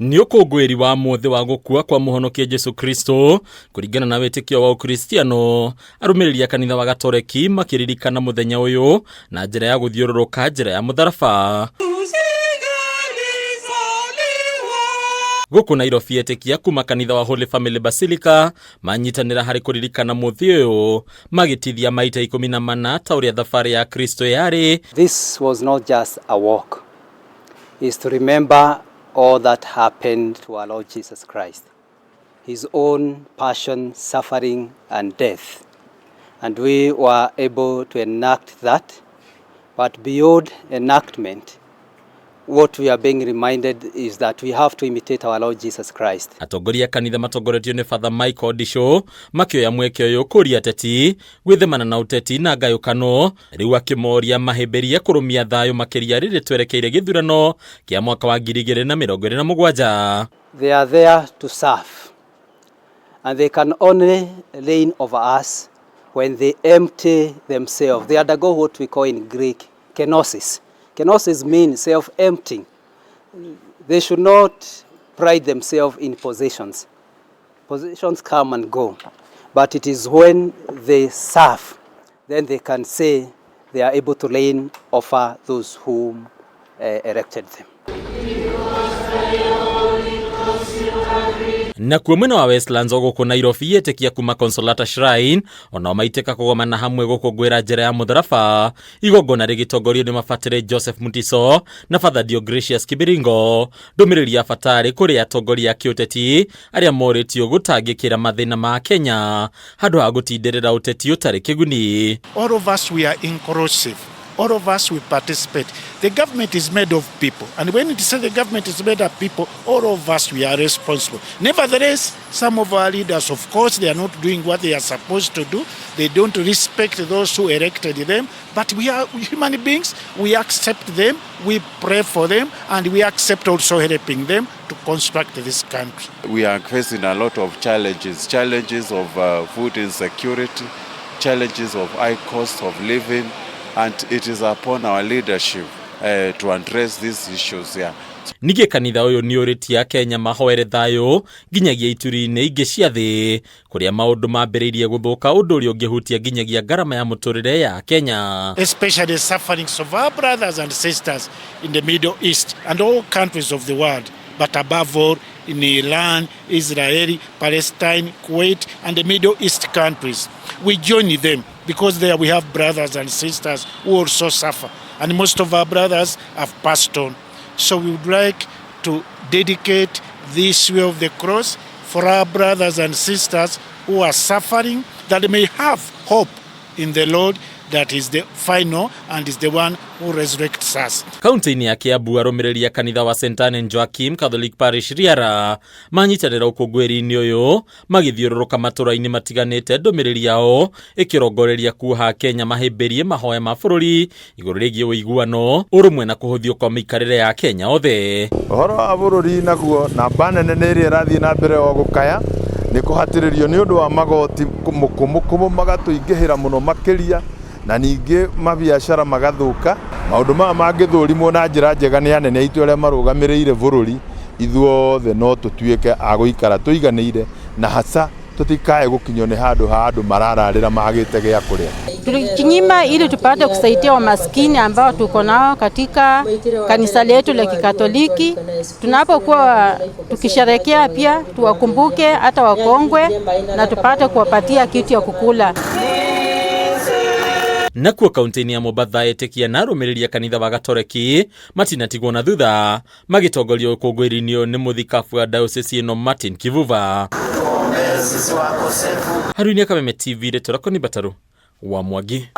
Ni ukungwiri wa muthi wa gukua kwa muhonokia Jesu Kristo kuringana na wĩtĩkio wa Ukristiano. Arũmĩrĩri a kanitha wa Gatoreki makiririkana muthenya uyu na njĩra ya gũthiũrũrũka njĩra ya mũtharaba. Gũkũ Nairobi etĩkia kuma kanitha wa Holy Family Basilica manyitanĩra harĩ kũririkana muthi ũyũ magĩtithia maita 14 ta ũrĩa thabarĩ ya Kristo yarĩ. This was not just a walk. It's to remember all that happened to our Lord Jesus Christ. His own passion, suffering and death. And we were able to enact that. But beyond enactment, what we are being reminded is that we have to imitate our Lord Jesus Christ. Atongoria kanitha matongoretio ni Father Michael Disho makioya mweke ũyũ kũria ateti gwĩthemana na ũteti na ngayũkano rĩu akĩmoria mahĩmbĩrie kũrũmia thayũ makĩria rĩrĩ twerekeire gĩthurano kĩa mwaka wa 2027. They are there to serve, and they can only reign over us when they empty themselves. They undergo what we call in Greek kenosis. Kenosis means self-emptying. They should not pride themselves in positions. Positions come and go. But it is when they serve, then they can say they are able to reign over those whom elected them. Na kuo mwena wa Westlands gũkũ Nairobi etĩkia kuma Consolata Shrine ona maitĩka kũgomana hamwe gũkũngũĩra njĩra ya mũtharaba igongona rĩgĩtongorio nĩ mabatĩre Joseph Mutiso na Father Deogratius Kibiringo. Ndũmĩrĩri ya bata kũrĩ atongoria a kĩũteti arĩa morĩtio gũtangĩkĩra mathĩna ma Kenya handũ ha gũtindĩrĩra ũteti ũtarĩ kĩguni. All of us, we are inclusive. All of us will participate. The government is made of people. And when it says the government is made of people, all of us, we are responsible. Nevertheless, some of our leaders, of course, they are not doing what they are supposed to do. They don't respect those who elected them. But we are human beings. We accept them. We pray for them. And we accept also helping them to construct this country. We are facing a lot of challenges. Challenges of food insecurity. Challenges of high cost of living. And it is upon our leadership to address these issues here. Ningĩ kanitha ũyũ nĩ ũrĩtia Kenya mahoere thayũ nginyagia ituri-inĩ ingĩ cia thĩ kũrĩa maũndũ mambĩrĩirie gũthũka ũndũ ũrĩa ũngĩhutia nginyagia ngarama ya mũtũrĩre ya Kenya. Especially sufferings of our brothers and sisters in the Middle East and all countries of the world. But above all, in Iran, Israel, Palestine, Kuwait, and the Middle East countries. We join them because there we have brothers and sisters who also suffer. And most of our brothers have passed on. So we would like to dedicate this way of the cross for our brothers and sisters who are suffering, that they may have hope in the Lord. That is the final and is the one who resurrects us. Kaunti-inĩ ya Kiambu arũmĩrĩri a kanitha wa St. Anne Joachim Catholic Parish Riara manyitanĩra ũkũngũĩri-inĩ ũyũ magĩthiũrũrũka matũra-inĩ matiganĩte ndũmĩrĩri yao ĩkĩrongoreria kuoha Kenya mahĩmbĩrie mahoya ma bũrũri igũrũ rĩgiĩ ũiguano ũrũmwe na kũhũthio kwa mĩikarĩre ya Kenya othe. Ũhoro wa bũrũri naguo namba nene nĩ ĩrĩa ĩrathiĩ na mbere o gũkaya nĩ kũhatĩrĩrio nĩ ũndũ wa magoti mũkũmũ magatũingĩhĩra mũno makĩria na ningĩ mabiacara magathũka. Maũndũ maya mangĩthũrimwo na njĩra njega nĩ anene aitũ arĩa marũgamĩrĩire bũrũri ithuothe no tũtuĩke a gũikara tũiganĩire na hasa tutikae gũkinywo nĩ handũ ha andũ marararĩra magĩte gĩa kũrĩa. Tulijinyima ili tupate kusaidia wamaskini ambao tuko nao katika kanisa letu la Kikatoliki. Tunapokuwa tukisherehekea pia tuwakumbuke hata wakongwe na tupate kuwapatia kitu ya kukula. Nakuo kaunti-inĩ ya Mombasa etĩkia na arũmĩrĩri a kanitha wa Gatoreki matinatigwo na thutha magĩtongorio ũkũngũĩri-inĩ ũyũ nĩ mũthikabu wa diocese ĩno Martin Kivuva. Harũni Kameme TV Retorako ni Bataru wa Mwangi.